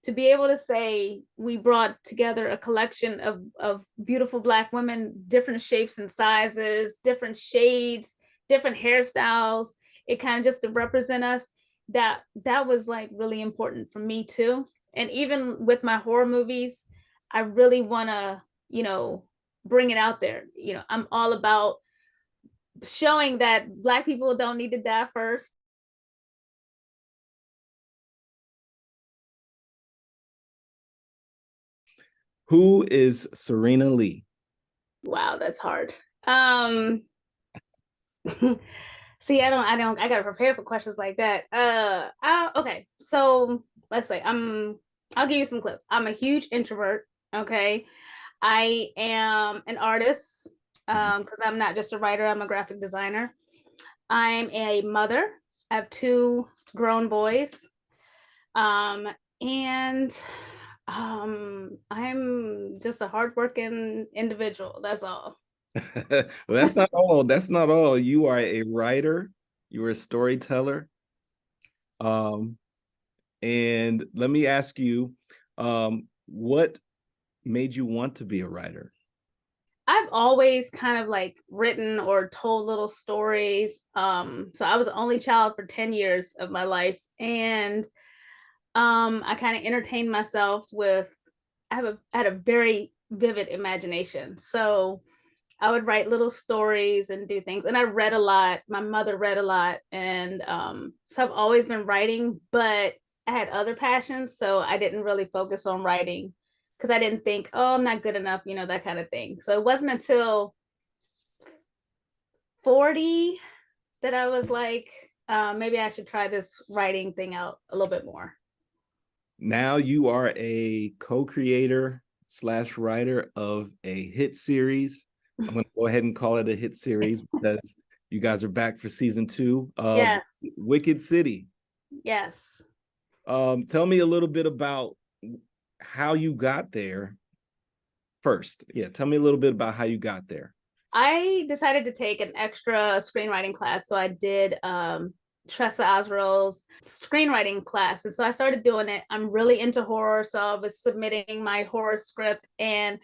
to be able to say we brought together a collection of beautiful Black women, different shapes and sizes, different shades, different hairstyles, it kind of just to represent us, that was like really important for me too. And even with my horror movies, I really want to, bring it out there. I'm all about showing that Black people don't need to die first. Who is Serena Lee? Wow, that's hard. See, I gotta prepare for questions like that. Okay, so let's say I'll give you some clips. I'm a huge introvert. Okay, I am an artist because I'm not just a writer. I'm a graphic designer. I'm a mother. I have two grown boys. Um, and I'm just a hardworking individual. That's all. Well, that's not all. That's not all. You are a writer. You are a storyteller. Um, and let me ask you, what made you want to be a writer? I've always kind of like written or told little stories. So I was the only child for 10 years of my life. And I kind of entertained myself with I had a very vivid imagination. So I would write little stories and do things. And I read a lot. My mother read a lot. And so I've always been writing, but I had other passions. So I didn't really focus on writing because I didn't think, oh, I'm not good enough, that kind of thing. So it wasn't until 40 that I was like, maybe I should try this writing thing out a little bit more. Now you are a co-creator slash writer of a hit series. I'm going to go ahead and call it a hit series because you guys are back for season 2 of Yes. Wicked City. Yes. Tell me a little bit about how you got there first. Yeah, tell me a little bit about how you got there. I decided to take an extra screenwriting class. So I did Tressa Osrill's screenwriting class. And so I started doing it. I'm really into horror. So I was submitting my horror script. And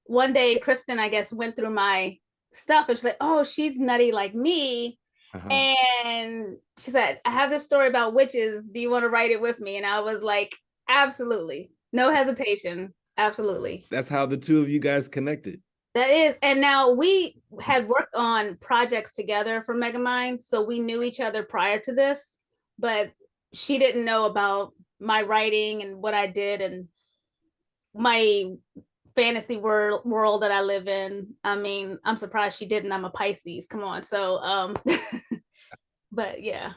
one day, Kristen, I guess, went through my stuff and she's like, oh, she's nutty like me. Uh-huh. And she said, I have this story about witches. Do you want to write it with me? And I was like, absolutely. No hesitation. Absolutely. That's how the two of you guys connected. That is, and now we had worked on projects together for Megamind, so we knew each other prior to this, but she didn't know about my writing and what I did and my fantasy world that I live in. I mean, I'm surprised she didn't. I'm a Pisces. Come on. So but yeah.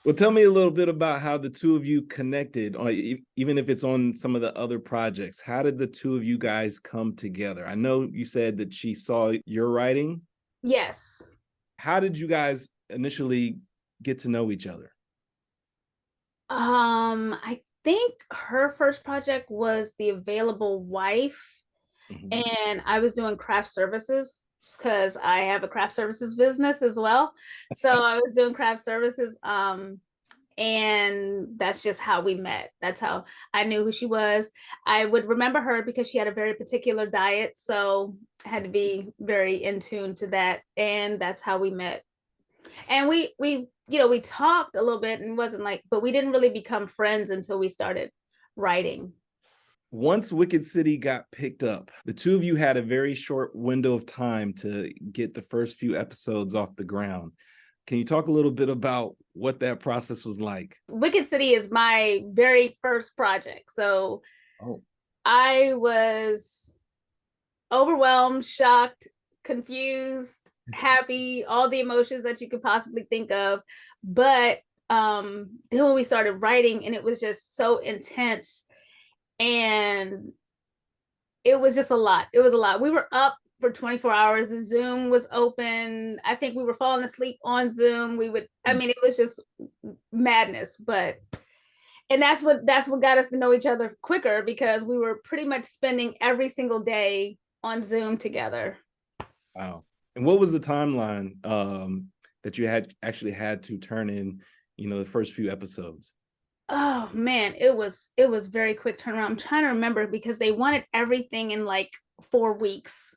Well, tell me a little bit about how the two of you connected, or even if it's on some of the other projects. How did the two of you guys come together? I know you said that she saw your writing. Yes. How did you guys initially get to know each other? I think her first project was The Available Wife, Mhm. and I was doing craft services because I have a craft services business as well. So I was doing craft services. And that's just how we met. That's how I knew who she was. I would remember her because she had a very particular diet. So I had to be very in tune to that. And that's how we met. And we talked a little bit and wasn't like, but we didn't really become friends until we started writing. Once Wicked City got picked up, the two of you had a very short window of time to get the first few episodes off the ground. Can you talk a little bit about what that process was like? Wicked City is my very first project. So Oh, I was overwhelmed, shocked, confused, happy, all the emotions that you could possibly think of. But then when we started writing, and it was just so intense, and it was just a lot. It was a lot. We were up for 24 hours. The Zoom was open. I think we were falling asleep on Zoom. I mean, it was just madness. But and that's what got us to know each other quicker because we were pretty much spending every single day on Zoom together. wow. And what was the timeline that you had actually had to turn in, the first few episodes? Oh man, it was very quick turnaround. I'm trying to remember because they wanted everything in like 4 weeks.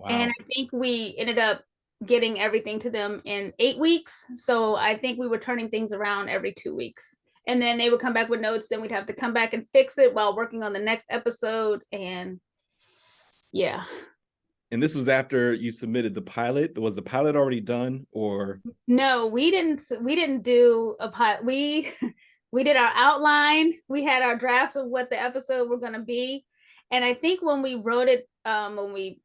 And Wow. I think we ended up getting everything to them in 8 weeks. So I think we were turning things around every 2 weeks. And then they would come back with notes, then we'd have to come back and fix it while working on the next episode. And yeah. And this was after you submitted the pilot. Was the pilot already done, or? No, we didn't do a pilot. We we did our outline. We had our drafts of what the episode were gonna be. And I think when we wrote it, when we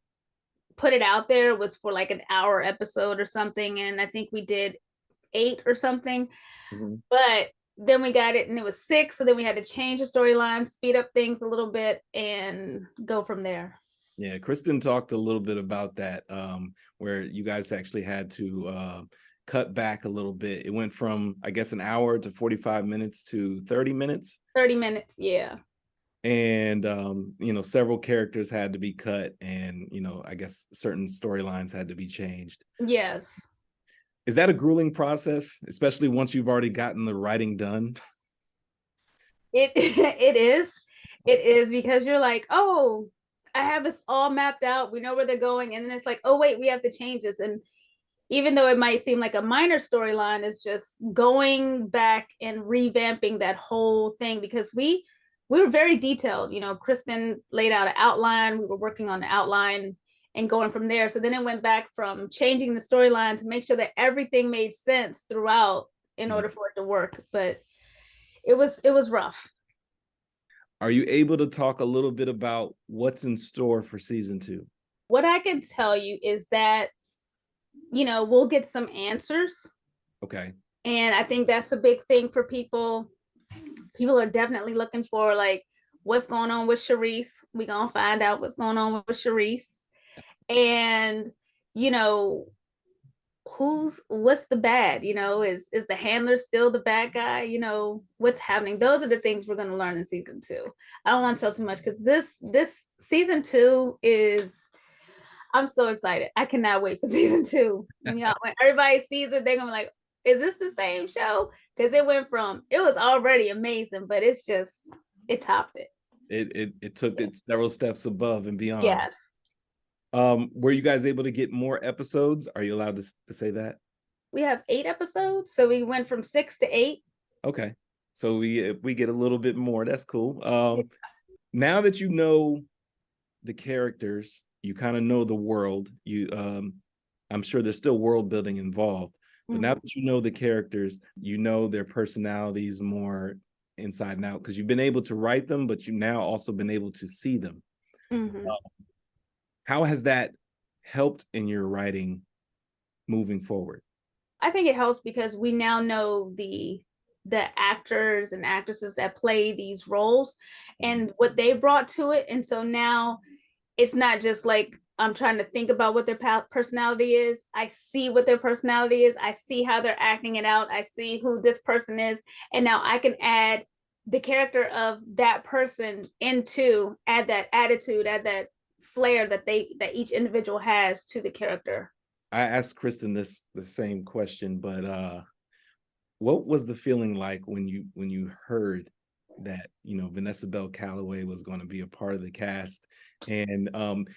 put it out there, it was for like an hour episode or something. And I think we did 8 or something. Mhm. But then we got it and it was 6. So then we had to change the storyline, speed up things a little bit, and go from there. Yeah, Kristen talked a little bit about that, where you guys actually had to cut back a little bit. It went from, I guess, an hour to 45 minutes to 30 minutes. 30 minutes, yeah. And, several characters had to be cut, and, I guess certain storylines had to be changed. Yes. Is that a grueling process, especially once you've already gotten the writing done? It it is. It is because you're like, oh, I have this all mapped out. We know where they're going. And then it's like, oh wait, we have to change this. And even though it might seem like a minor storyline, it's just going back and revamping that whole thing because we were very detailed. You know, Kristen laid out an outline. We were working on the outline and going from there. So then it went back from changing the storyline to make sure that everything made sense throughout in Yeah. order for it to work. But it was rough. Are you able to talk a little bit about what's in store for season 2? What I can tell you is that, we'll get some answers. Okay. And I think that's a big thing for people. People are definitely looking for like what's going on with Charisse. We're gonna find out what's going on with Charisse. And you know, what's the bad? Is the handler still the bad guy? What's happening? Those are the things we're gonna learn in season 2. I don't want to tell too much because this season 2 is I'm so excited. I cannot wait for season 2. When everybody sees it, they're gonna be like, is this the same show? Because it was already amazing, but it topped it. It took it several steps above and beyond. Yes. Were you guys able to get more episodes? Are you allowed to say that? We have 8 episodes, so we went from 6 to 8. Okay. So we get a little bit more. That's cool. Now that you know the characters, you kind of know the world. I'm sure there's still world building involved, but now that you know the characters, you know their personalities more inside and out because you've been able to write them, but you've now also been able to see them. Mm-hmm. How has that helped in your writing moving forward? I think it helps because we now know the actors and actresses that play these roles and what they brought to it. And so now it's not just like I'm trying to think about what their personality is. I see what their personality is. I see how they're acting it out. I see who this person is. And now I can add the character of that person add that attitude, add that flair that each individual has to the character. I asked Kristen the same question, but what was the feeling like when you heard that Vanessa Bell Calloway was going to be a part of the cast, and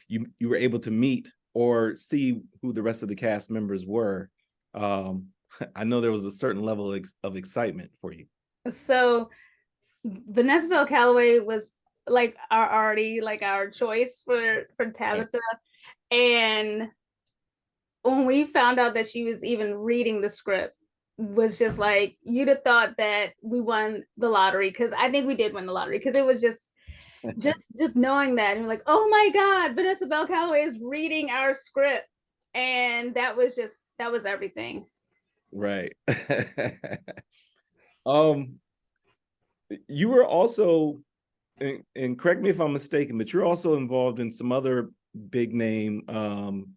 you were able to meet or see who the rest of the cast members were? I know there was a certain level of excitement for you. So Vanessa Bell Calloway was like our choice for Tabitha, and when we found out that she was even reading the script was just like you'd have thought that we won the lottery because I think we did win the lottery because it was just knowing that and we're like, oh my god, Vanessa Bell Calloway is reading our script, and that was everything. Right. You were also, and correct me if I'm mistaken, but you're also involved in some other big name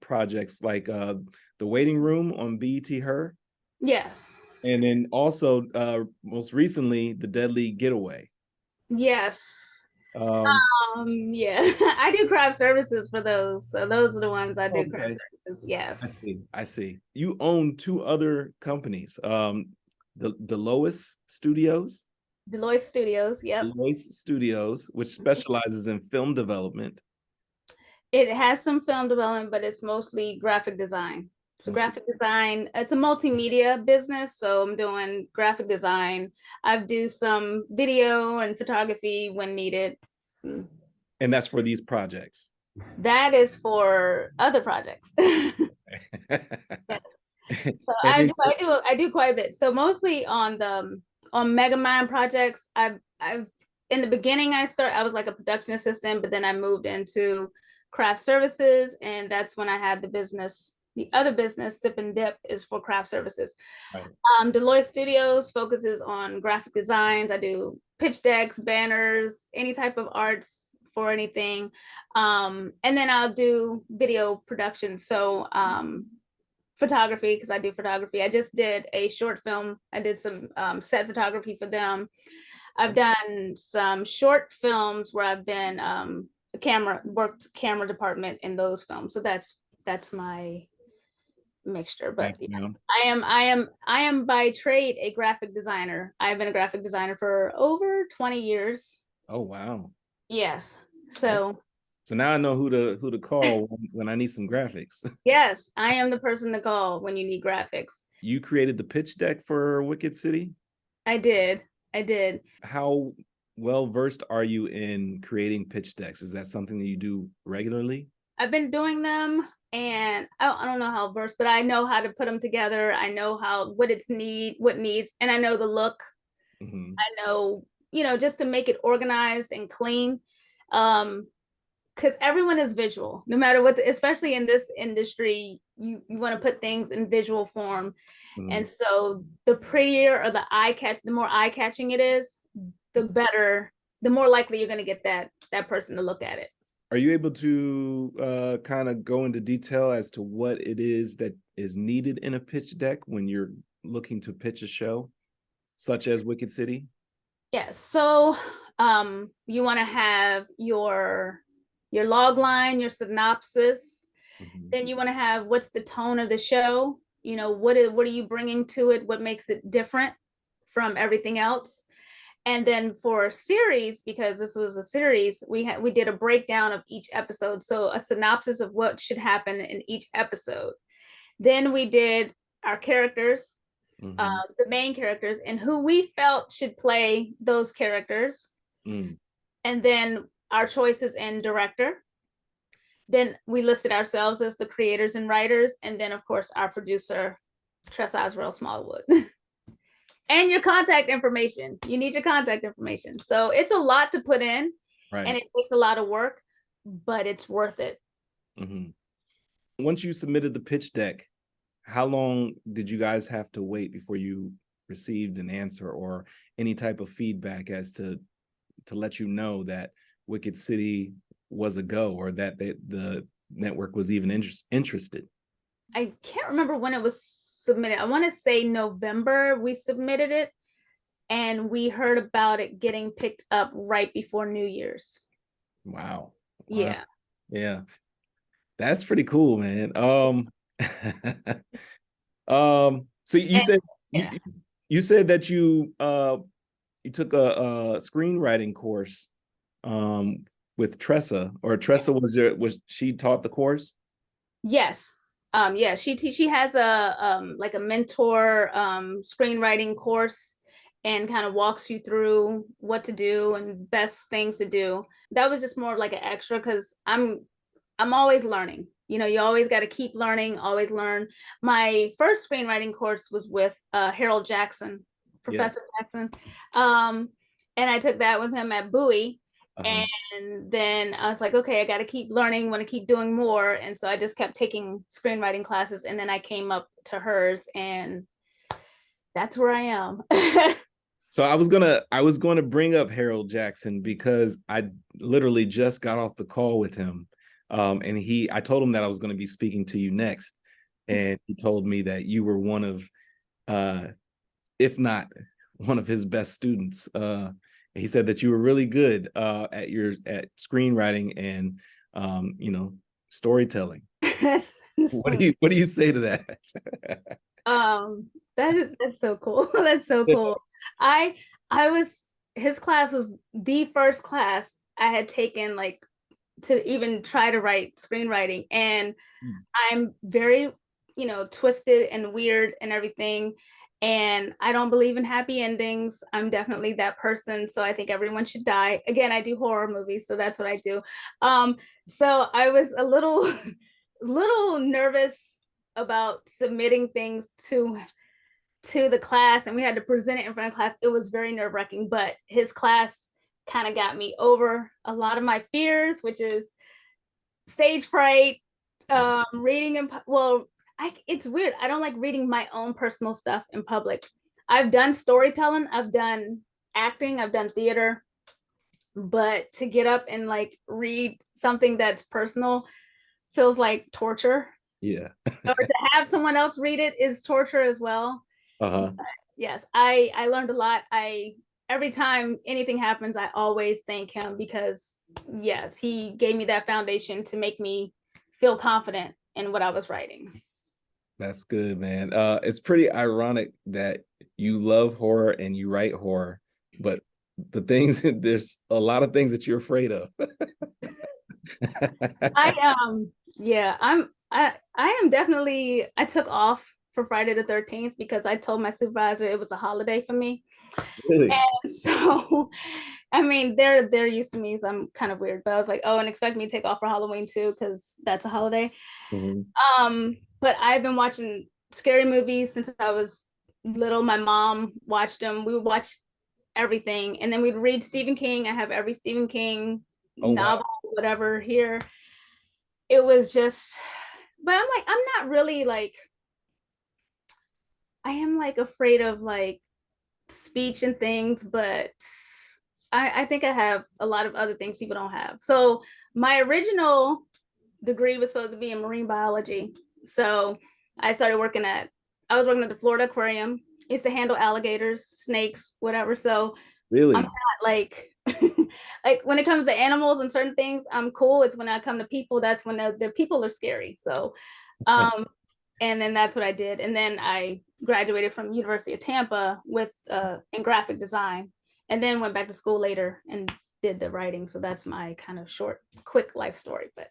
projects like The Waiting Room on BET Her. Yes. And then also most recently, The Deadly Getaway. Yes. Um, Yeah. I do craft services for those. So those are the ones I do craft okay. services. Yes. I see. You own 2 other companies, the Lois Studios. Deloitte Studios. Yep. Deloitte Studios, which specializes in film development. It has some film development, but it's mostly graphic design. So graphic design, it's a multimedia business. So I'm doing graphic design. I do some video and photography when needed. And that's for these projects. That is for other projects. Yes. So I do quite a bit. So mostly on the Megamind projects, I've in the beginning I was like a production assistant, but then I moved into craft services, and that's when I had the business. The other business, Sip and Dip, is for craft services. Right. Deloitte Studios focuses on graphic designs. I do pitch decks, banners, any type of arts for anything. And then I'll do video production. So photography, because I do photography. I just did a short film. I did some set photography for them. I've done some short films where I've been worked camera department in those films. So that's my mixture. But yes, I am by trade a graphic designer. I've been a graphic designer for over 20 years. Oh wow. Yes. So now I know who to call when I need some graphics. Yes, I am the person to call when you need graphics. You created the pitch deck for Wicked City? I did. How well versed are you in creating pitch decks? Is that something that you do regularly? I've been doing them, and I don't know how versed, but I know how to put them together. I know what needs, and I know the look. Mm-hmm. I know, just to make it organized and clean. Because everyone is visual, no matter what, especially in this industry, you want to put things in visual form. Mm-hmm. And so the prettier or the more eye-catching it is, the better, the more likely you're going to get that person to look at it. Are you able to kind of go into detail as to what it is that is needed in a pitch deck when you're looking to pitch a show, such as Wicked City? Yes. So you want to have your log line, your synopsis. Mm-hmm. Then you want to have what's the tone of the show. What are you bringing to it? What makes it different from everything else? And then for a series, because this was a series, we did a breakdown of each episode. So a synopsis of what should happen in each episode. Then we did our characters, mm-hmm. The main characters, and who we felt should play those characters. Mm. And then our choices in director. Then we listed ourselves as the creators and writers. And then, of course, our producer, Tress Oswell Smallwood. And your contact information. You need your contact information. So it's a lot to put in, right. And it takes a lot of work, but it's worth it. Mm-hmm. Once you submitted the pitch deck, how long did you guys have to wait before you received an answer or any type of feedback as to let you know that Wicked City was a go, or that the network was even interested? I can't remember when it was submitted. I want to say November we submitted it, and we heard about it getting picked up right before New Year's. Wow. Yeah. Yeah. That's pretty cool, man. So you said you said that you took a screenwriting course with Tressa, or Tressa was she taught the course? Yes. Yeah, she has a like a mentor screenwriting course, and kind of walks you through what to do and best things to do. That was just more of like an extra, because I'm always learning. You always got to keep learning, always learn. My first screenwriting course was with Harold Jackson, Professor Jackson. And I took that with him at Bowie. Uh-huh. And then I was like, okay, I got to keep learning, want to keep doing more. And so I just kept taking screenwriting classes. And then I came up to hers, and that's where I am. So I was going to bring up Harold Jackson, because I literally just got off the call with him. And I told him that I was going to be speaking to you next. And he told me that you were one of, if not one of his best students. He said that you were really good at screenwriting and storytelling. What do you say to that? That's so cool. That's so cool. I was his class was the first class I had taken, like, to even try to write screenwriting. And Mm. I'm very, twisted and weird and everything. And I don't believe in happy endings. I'm definitely that person. So I think everyone should die. Again, I do horror movies, so that's what I do. So I was a little, little nervous about submitting things to the class, and we had to present it in front of class. It was very nerve-wracking, but his class kind of got me over a lot of my fears, which is stage fright, reading in well, it's weird. I don't like reading my own personal stuff in public. I've done storytelling, I've done acting, I've done theater, but to get up and like read something that's personal feels like torture. Yeah. Or to have someone else read it is torture as well. Uh-huh. Yes, I learned a lot. I Every time anything happens, I always thank him because yes, he gave me that foundation to make me feel confident in what I was writing. That's good, man. It's pretty ironic that you love horror and you write horror, but the things there's a lot of things that you're afraid of. I yeah, I am definitely I took off for Friday the 13th because I told my supervisor it was a holiday for me. Really? And so I mean they're used to me, so I'm kind of weird. But I was like, oh, and expect me to take off for Halloween too, because that's a holiday. Mhm. But I've been watching scary movies since I was little. My mom watched them. We would watch everything. And then we'd read Stephen King. I have every Stephen King Oh wow. novel, whatever here. It was just, but I'm like, I'm not really like, I am like afraid of like speech and things, but I think I have a lot of other things people don't have. So my original degree was supposed to be in marine biology. So I started I was working at the Florida Aquarium. I used to handle alligators, snakes, whatever. So I'm Really? not like, like when it comes to animals and certain things, I'm cool. It's when I come to people, that's when the people are scary. So, um, and then that's what I did. And then I graduated from University of Tampa with in graphic design, and then went back to school later and did the writing. So that's my kind of short, quick life story. But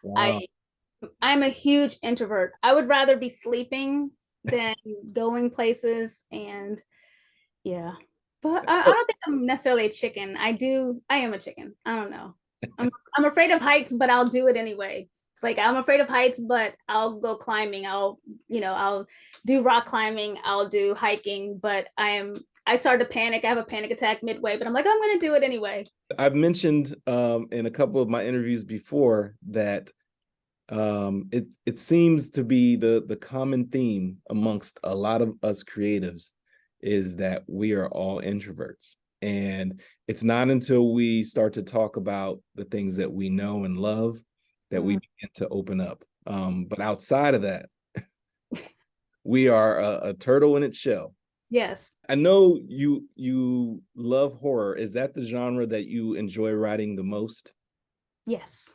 Wow. I I'm a huge introvert. I would rather be sleeping than going places. And yeah, but I don't think I'm necessarily a chicken. I am a chicken. I don't know. I'm afraid of heights, but I'll do it anyway. It's like I'm afraid of heights, but I'll go climbing. I'll do rock climbing. I'll do hiking. But I started to panic. I have a panic attack midway, but I'm like, I'm gonna do it anyway. I've mentioned in a couple of my interviews before that it seems to be the common theme amongst a lot of us creatives is that we are all introverts. And it's not until we start to talk about the things that we know and love that we begin to open up. But outside of that, we are a turtle in its shell. Yes. I know you love horror. Is that the genre that you enjoy writing the most? Yes.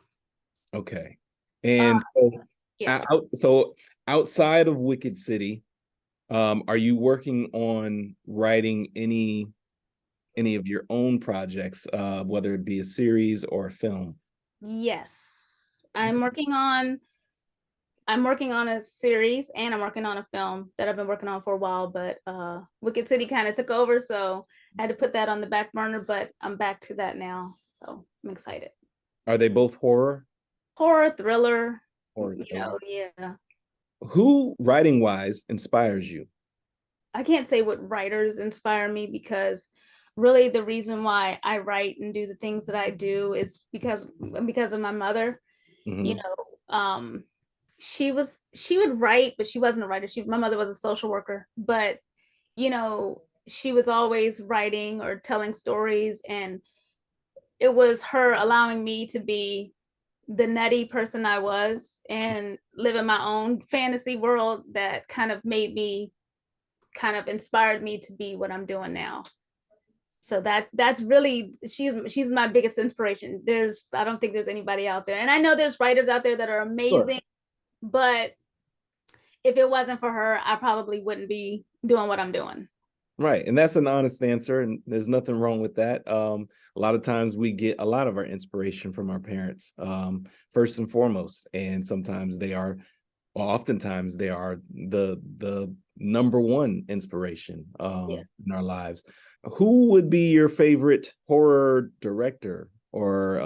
Okay. Uh, And so, yes. so outside of Wicked City, are you working on writing any of your own projects, whether it be a series or a film? Yes. I'm working on a series, and I'm working on a film that I've been working on for a while, but Wicked City kind of took over, so I had to put that on the back burner, but I'm back to that now. So I'm excited. Are they both horror? Horror, thriller, Horror thriller. yeah. Who writing wise inspires you? I can't say what writers inspire me, because really the reason why I write and do the things that I do is because of my mother. You Mhm. know, she would write, but she wasn't a writer. My mother was a social worker, but she was always writing or telling stories, and it was her allowing me to be the nutty person I was and live in my own fantasy world that kind of inspired me to be what I'm doing now. So that's really she's my biggest inspiration. I don't think there's anybody out there. And I know there's writers out there that are Sure. amazing, but if it wasn't for her, I probably wouldn't be doing what I'm doing. Right. And that's an honest answer, and there's nothing wrong with that. A lot of times we get a lot of our inspiration from our parents, first and foremost. And sometimes they are, well, oftentimes they are the number one inspiration Yeah. in our lives. Who would be your favorite horror director, or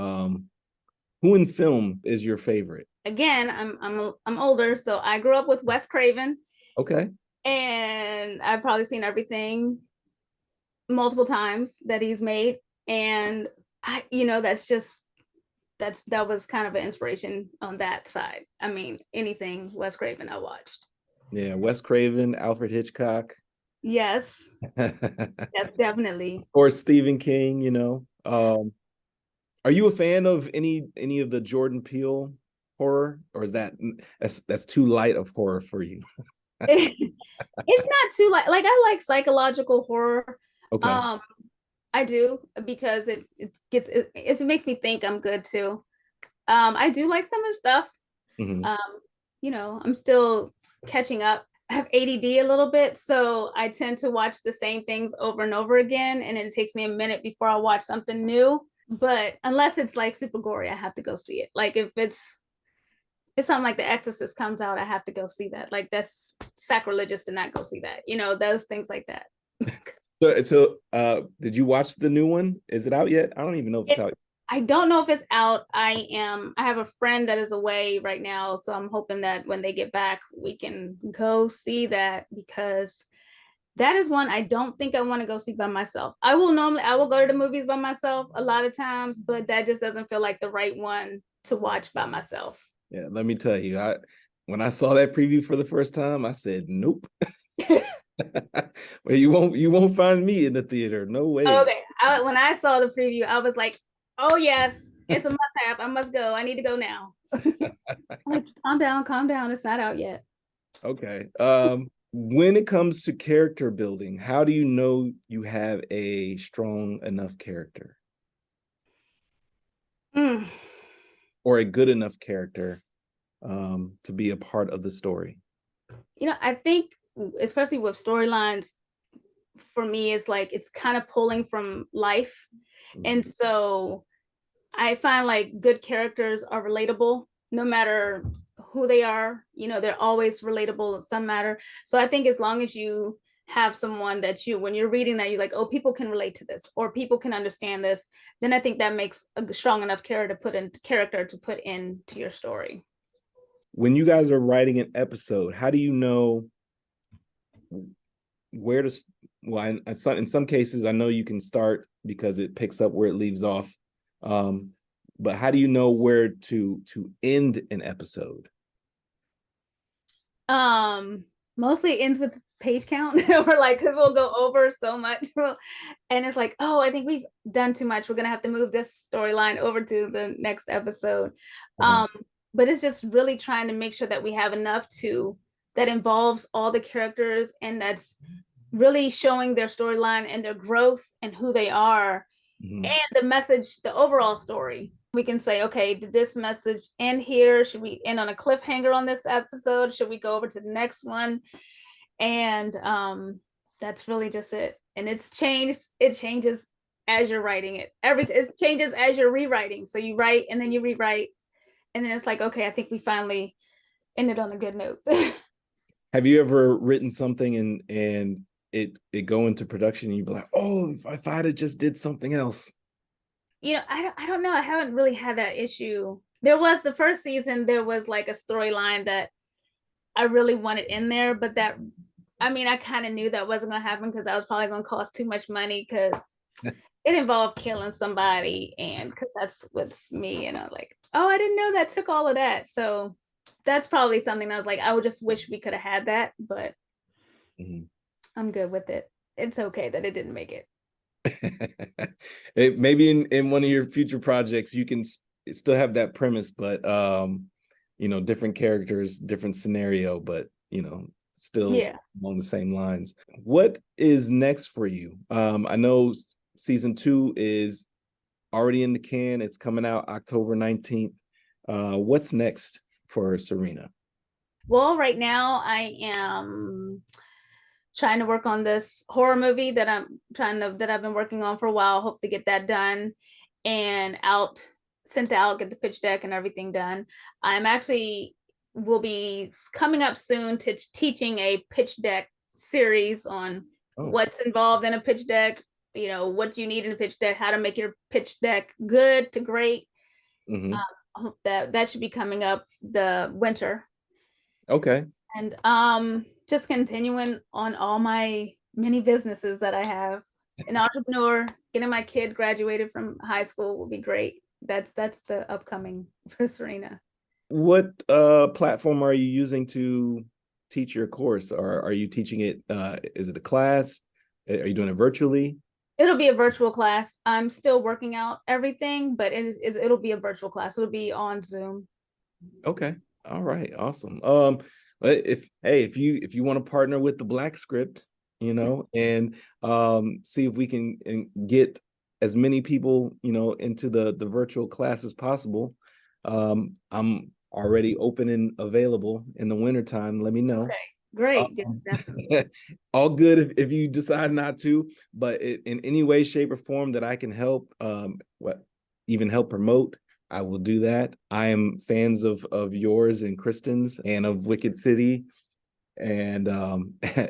who in film is your favorite? Again, I'm older, so I grew up with Wes Craven, Okay. and I've probably seen everything multiple times that he's made. And that was kind of an inspiration on that side. I mean, anything Wes Craven I watched. Yeah, Wes Craven, Alfred Hitchcock. Yes, yes, definitely. Or Stephen King, you know. Are you a fan of any of the Jordan Peele horror, or is that's too light of horror for you? It's not too like I like psychological horror. Okay. Um, I do, because if it makes me think, I'm good too. I do like some of the stuff. Mhm. Um, I'm still catching up. I have ADD a little bit, so I tend to watch the same things over and over again, and it takes me a minute before I watch something new. But unless it's like super gory, I have to go see it. Like if something like The Exorcist comes out, I have to go see that. Like that's sacrilegious to not go see that. Those things like that. Did you watch the new one? Is it out yet? I don't even know if it's It, out. I don't know if it's out. I have a friend that is away right now, so I'm hoping that when they get back, we can go see that, because that is one I don't think I want to go see by myself. I will go to the movies by myself a lot of times, but that just doesn't feel like the right one to watch by myself. Yeah, let me tell you, when I saw that preview for the first time, I said, nope. Well, you won't find me in the theater. No way. Okay. When I saw the preview, I was like, oh, yes, it's a must have. I must go. I need to go now. Like, calm down, calm down. It's not out yet. Okay. When it comes to character building, how do you know you have a strong enough character, Mm. or a good enough character to be a part of the story? I think, especially with storylines, for me, it's like it's kind of pulling from life. Mhm. And so I find like good characters are relatable no matter who they are. They're always relatable in some matter. So I think as long as you have someone that when you're reading that, you're like, oh, people can relate to this, or people can understand this, then I think that makes a strong enough character to put into your story. When you guys are writing an episode, how do you know where to? Well, in some cases, I know you can start because it picks up where it leaves off. Um, but how do you know where to end an episode? Mostly ends with page count, or like, because we'll go over so much, and it's like, oh, I think we've done too much, we're gonna have to move this storyline over to the next episode. Uh-huh. But it's just really trying to make sure that we have enough that involves all the characters, and that's really showing their storyline and their growth and who they are, Mhm. and the message, the overall story. We can say, okay, did this message end here? Should we end on a cliffhanger on this episode? Should we go over to the next one? And that's really just it. And it changes as you're writing it. It changes as you're rewriting. So you write and then you rewrite, and then it's like, okay, I think we finally ended on a good note. Have you ever written something and it go into production and you'd be like, oh, if I'd have just did something else? I don't know. I haven't really had that issue. There was the first season, there was like a storyline that I really wanted in there, but I kind of knew that wasn't going to happen, because that was probably going to cost too much money, because it involved killing somebody, and because that's what's me, and I'm like, oh, I didn't know that took all of that. So that's probably something that I was like, I would just wish we could have had that, but Mhm. I'm good with it. It's okay that it didn't make it. Maybe in one of your future projects you can still have that premise, but different characters, different scenario, but still Yeah. along the same lines. What is next for you? I know season 2 is already in the can. It's coming out October 19th. What's next for Serena? Well, right now I am trying to work on this horror movie that I've been working on for a while. Hope to get that done and sent out, get the pitch deck and everything done. I'm actually will be coming up soon to teaching a pitch deck series on what's involved in a pitch deck, what you need in a pitch deck, how to make your pitch deck good to great. I hope that should be coming up the winter. Okay. And just continuing on all my many businesses that I have. An entrepreneur, getting my kid graduated from high school will be great. That's the upcoming for Serena. What platform are you using to teach your course? Or are you teaching it? Is it a class? Are you doing it virtually? It'll be a virtual class. I'm still working out everything, but it'll be a virtual class. It'll be on Zoom. Okay. All right. Awesome. If you want to partner with TheBlkScript, and see if we can get as many people, into the virtual class as possible. I'm already open and available in the wintertime. Let me know. Okay. Great. Yes, definitely. All good if you decide not to, but in any way, shape, or form that I can help, even help promote, I will do that. I am fans of yours and Kristen's and of Wicked City and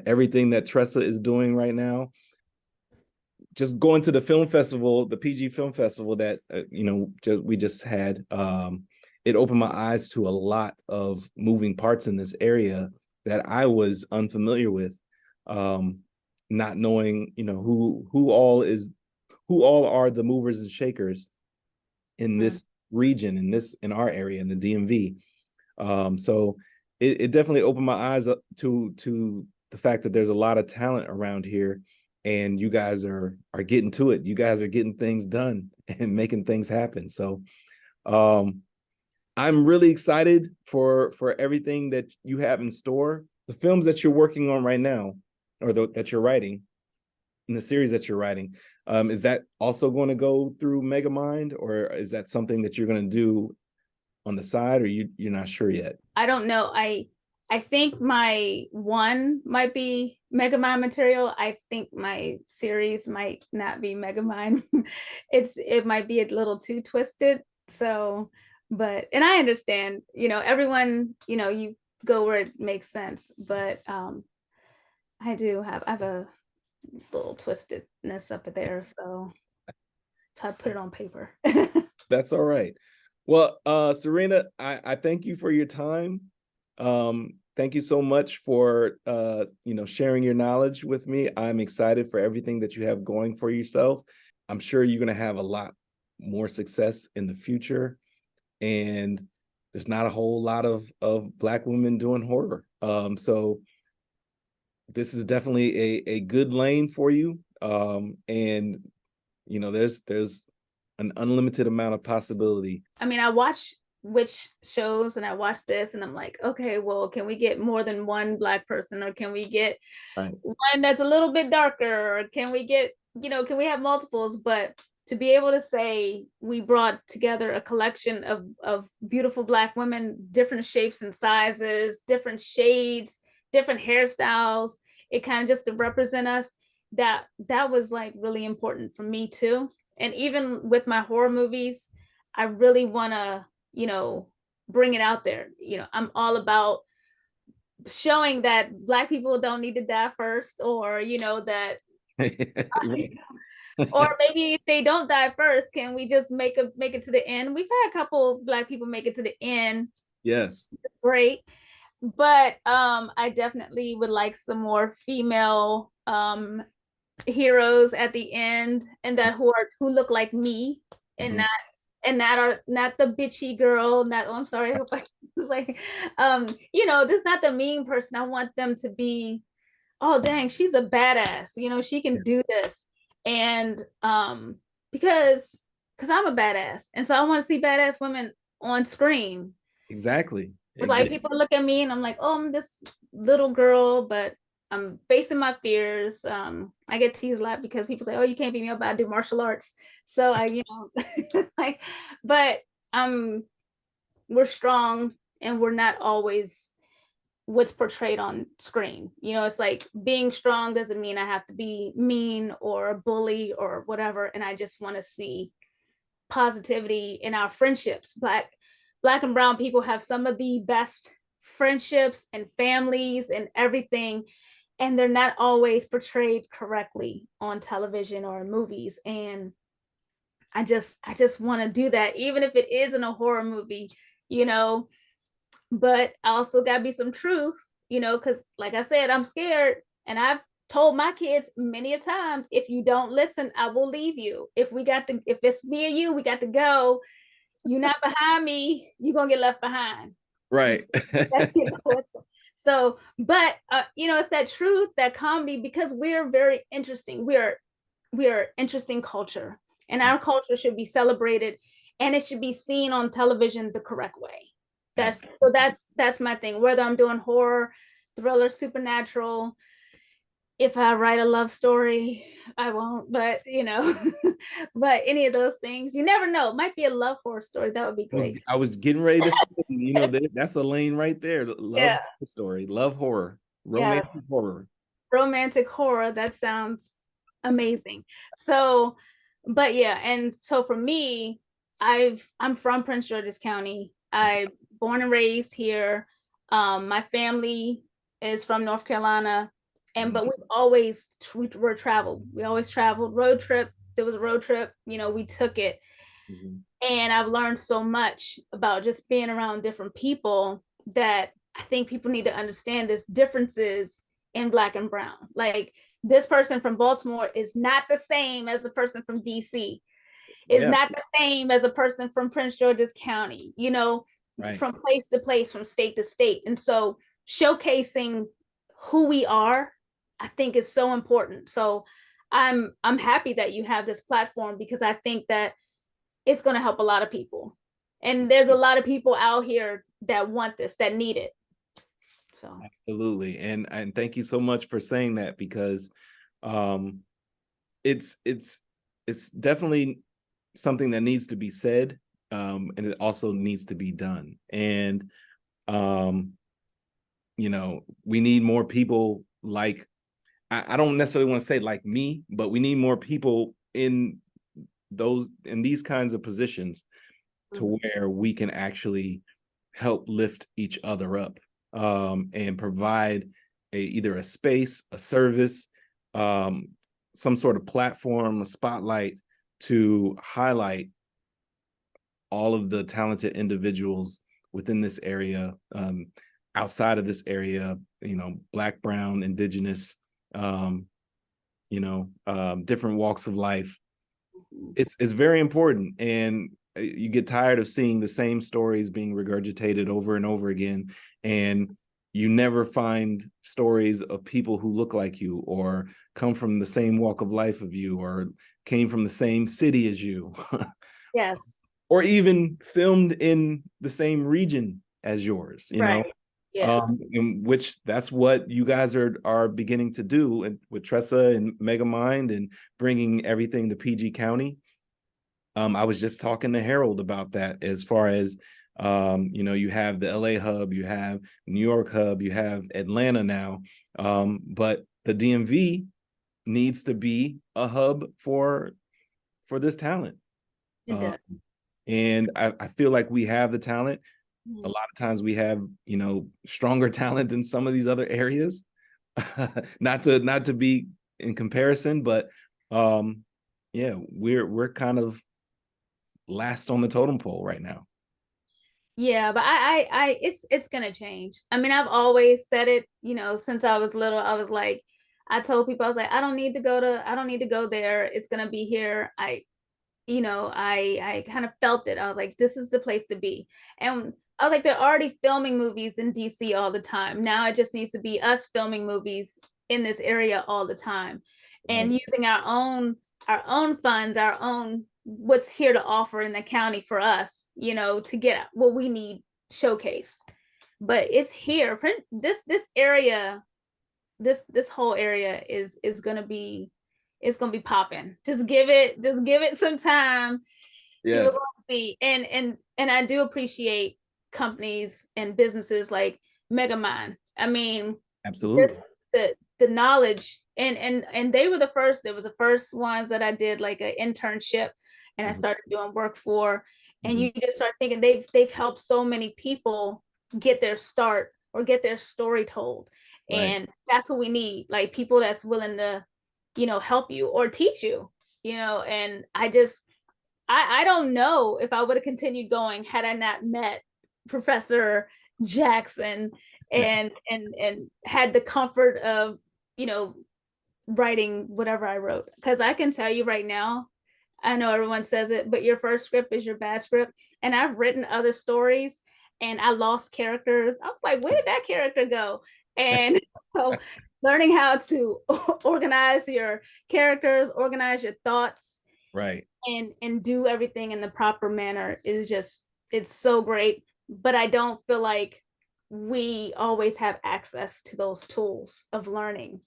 everything that Tressa is doing right now. Just going to the film festival, the PG Film Festival that we just had, it opened my eyes to a lot of moving parts in this area that I was unfamiliar with, not knowing who all are the movers and shakers in this region, in our area, in the DMV. So it definitely opened my eyes up to the fact that there's a lot of talent around here, and you guys are getting to it. You guys are getting things done and making things happen. So I'm really excited for everything that you have in store. The films that you're working on right now, or that you're writing, in the series that you're writing, is that also going to go through Megamind, or is that something that you're going to do on the side, or you're not sure yet? I don't know. I think my one might be Megamind material. I think my series might not be Megamind. It might be a little too twisted. So, and I understand, everyone, you go where it makes sense. But I have a little twistedness up there. So I put it on paper. That's all right. Well, Serena, I thank you for your time. Thank you so much for sharing your knowledge with me. I'm excited for everything that you have going for yourself. I'm sure you're going to have a lot more success in the future. And there's not a whole lot of Black women doing horror. So this is definitely a good lane for you. And there's an unlimited amount of possibility. I mean, I watch which shows and I watch this and I'm like, okay, well, can we get more than one Black person, or can we get one that's a little bit darker, or can we get, can we have multiples? But to be able to say we brought together a collection of beautiful Black women, different shapes and sizes, different shades, different hairstyles, it kind of just to represent us, that was like really important for me too. And even with my horror movies, I really want to, bring it out there. I'm all about showing that Black people don't need to die first, or, that, or maybe if they don't die first, can we just make it to the end? We've had a couple Black people make it to the end. Yes. Great. But I definitely would like some more female heroes at the end, and that who look like me, and not the bitchy girl, I'm sorry, I hope I was like just not the mean person. I want them to be, oh dang, she's a badass, she can do this. And because I'm a badass, and so I want to see badass women on screen. Exactly. Like people look at me and I'm like, oh, I'm this little girl, but I'm facing my fears. I get teased a lot because people say, oh, you can't beat me up, I do martial arts. So I, like, but we're strong, and we're not always what's portrayed on screen. It's like being strong doesn't mean I have to be mean or a bully or whatever. And I just want to see positivity in our friendships. Black and brown people have some of the best friendships and families and everything, and they're not always portrayed correctly on television or in movies. And I just want to do that, even if it isn't a horror movie, you know. But I also got to be some truth, because like I said, I'm scared, and I've told my kids many a times, if you don't listen, I will leave you. If it's me and you, we got to go. You're not behind me, you're gonna get left behind. Right. So, but it's that truth, that comedy, because we're very interesting. We are interesting culture, and our culture should be celebrated, and it should be seen on television the correct way. That's my thing. Whether I'm doing horror, thriller, supernatural, if I write a love story, I won't, but but any of those things, you never know. It might be a love horror story. That would be great. I was getting ready to say, that's a lane right there. Love story, love horror, romantic horror. Romantic horror. That sounds amazing. So, but yeah, and so for me, I'm from Prince George's County. I born and raised here. My family is from North Carolina. But we were traveled. We always traveled. Road trip. There was a road trip. We took it. Mm-hmm. And I've learned so much about just being around different people, that I think people need to understand there's differences in Black and brown. Like, this person from Baltimore is not the same as a person from DC. Is not the same as a person from Prince George's County, right. From place to place, from state to state. And so showcasing who we are, I think, is so important. So I'm happy that you have this platform, because I think that it's going to help a lot of people. And there's a lot of people out here that want this, that need it. So absolutely. And thank you so much for saying that, because it's definitely something that needs to be said, and it also needs to be done. And we need more people like, I don't necessarily want to say like me, but we need more people in these kinds of positions, to where we can actually help lift each other up, and provide either a space, a service, some sort of platform, a spotlight, to highlight all of the talented individuals within this area, outside of this area, Black, brown, indigenous, different walks of life. It's very important. And you get tired of seeing the same stories being regurgitated over and over again, and you never find stories of people who look like you, or come from the same walk of life of you, or came from the same city as you. Yes. Or even filmed in the same region as yours, right. Yeah. In which that's what you guys are beginning to do with Tressa and Megamind, and bringing everything to PG County. I was just talking to Harold about that, as far as, you have the LA hub, you have New York hub, you have Atlanta now, but the DMV needs to be a hub for this talent. And I feel like we have the talent. A lot of times we have, stronger talent than some of these other areas. not to be in comparison, but we're kind of last on the totem pole right now. Yeah, but it's gonna change. I mean, I've always said it, since I was little. I was like, I told people, I was like, I don't need to go there. It's gonna be here. I kind of felt it. I was like, this is the place to be. And I was like, they're already filming movies in DC all the time. Now it just needs to be us filming movies in this area all the time, and using our own funds, our own what's here to offer in the county for us, to get what we need showcased. But it's here. This area, this whole area is gonna be, it's gonna be popping. Just give it some time. Yes. And I do appreciate companies and businesses like Megamind. I mean, Absolutely. the knowledge, and they were the first. They were the first ones that I did like an internship, and I Mhm. started doing work for. And Mhm. you just start thinking they've helped so many people get their start or get their story told, Right. and that's what we need, like people that's willing to, help you or teach you, And I don't know if I would have continued going had I not met Professor Jackson and had the comfort of, you know, writing whatever I wrote. Because I can tell you right now, I know everyone says it, but your first script is your bad script. And I've written other stories and I lost characters. I was like, where did that character go? And so learning how to organize your characters, organize your thoughts, Right. and do everything in the proper manner is just, it's so great. But I don't feel like we always have access to those tools of learning,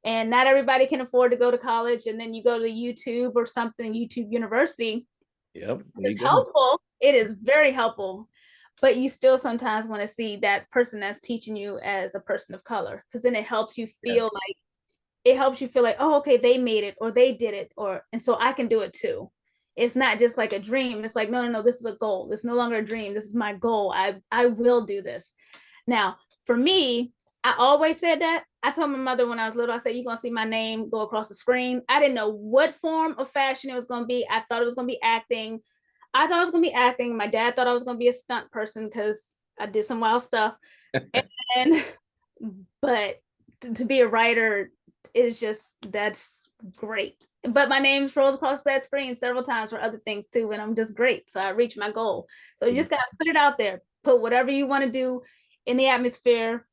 and not everybody can afford to go to college, and then you go to YouTube or something, YouTube University. Yep. There you It's go. helpful, it is very helpful, but you still sometimes want to see that person that's teaching you as a person of color, because then it helps you feel Yes. like, oh, okay, they made it or they did it, or and so I can do it too. It's not just like a dream. It's like, no, no, no, this is a goal. It's no longer a dream. This is my goal. I will do this. Now, for me, I always said that. I told my mother when I was little, I said, you're gonna see my name go across the screen. I didn't know what form of fashion it was gonna be. I thought it was gonna be acting. I thought it was gonna be acting. My dad thought I was gonna be a stunt person because I did some wild stuff. And but to be a writer is just, that's great. But my name rolls across that screen several times for other things too, and I'm just great. So I reached my goal. So you just gotta put it out there, put whatever you want to do in the atmosphere,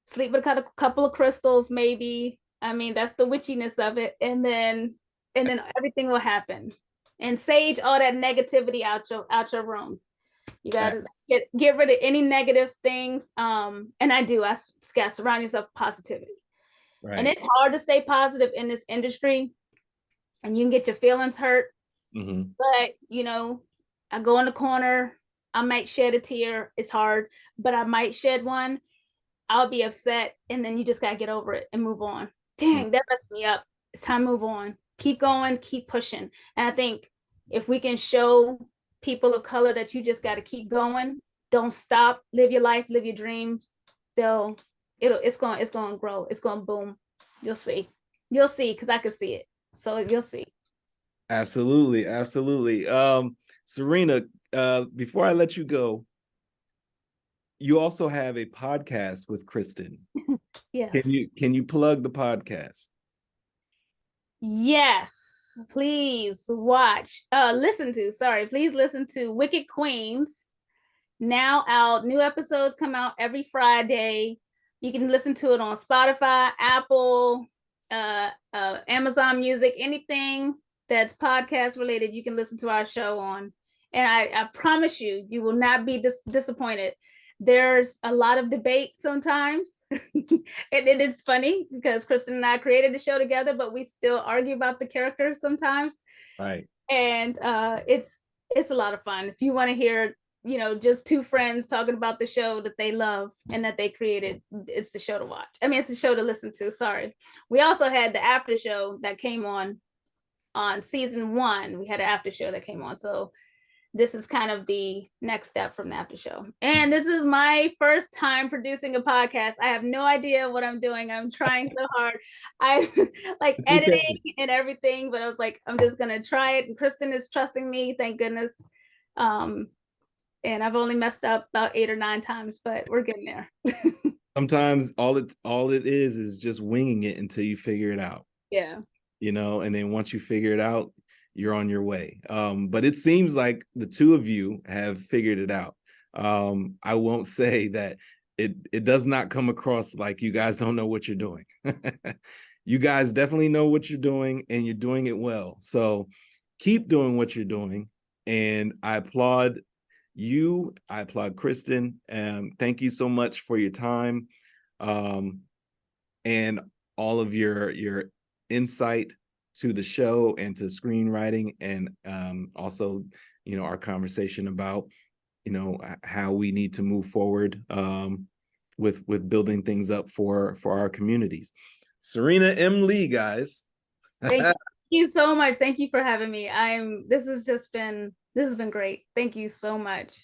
sleep with a couple of crystals, maybe. I mean, that's the witchiness of it, and then everything will happen. And sage all that negativity out your room. You gotta get rid of any negative things. And I do. I gotta surround yourself with positivity. And Right. it's hard to stay positive in this industry, and you can get your feelings hurt. Mm-hmm. But I go in the corner. I might shed a tear. It's hard, but I might shed one. I'll be upset, and then you just gotta get over it and move on. Dang, that messed me up. It's time to move on. Keep going, keep pushing. And I think if we can show people of color that you just gotta keep going, don't stop, live your life, live your dreams, they'll it's gonna grow, it's gonna boom. You'll see. You'll see, because I can see it. So you'll see. Absolutely. Absolutely. Serena, before I let you go, you also have a podcast with Kristen. Can Yes. you plug the podcast? Yes, please watch. Please listen to Wicked Queens. Now out. New episodes come out every Friday. You can listen to it on Spotify, Apple, Amazon Music, anything that's podcast related. You can listen to our show on, and I promise you, you will not be disappointed. There's a lot of debate sometimes, and it is funny because Kristen and I created the show together, but we still argue about the characters sometimes, Right. and it's a lot of fun. If you want to hear, just two friends talking about the show that they love and that they created, it's the show to watch. I mean, it's the show to listen to. Sorry. We also had the after show that came on season 1. We had an after show that came on. So this is kind of the next step from the after show. And this is my first time producing a podcast. I have no idea what I'm doing. I'm trying so hard. I like It's editing okay. and everything, but I was like, I'm just gonna try it. And Kristen is trusting me, thank goodness. Um, and I've only messed up about 8 or 9 times, but we're getting there. Sometimes all it is just winging it until you figure it out. Yeah. And then once you figure it out, you're on your way. But it seems like the two of you have figured it out. I won't say that it does not come across like you guys don't know what you're doing. You guys definitely know what you're doing, and you're doing it well. So keep doing what you're doing. And I applaud you. I applaud Kristen. Thank you so much for your time, and all of your insight to the show and to screenwriting, and also our conversation about how we need to move forward. with building things up for our communities. Serena M. Lee, guys. Thank you so much. Thank you for having me. This has been great. Thank you so much.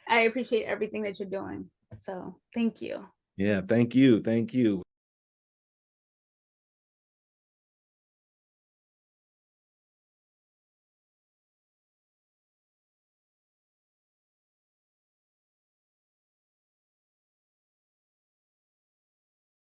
I appreciate everything that you're doing. So thank you. Yeah, thank you. Thank you.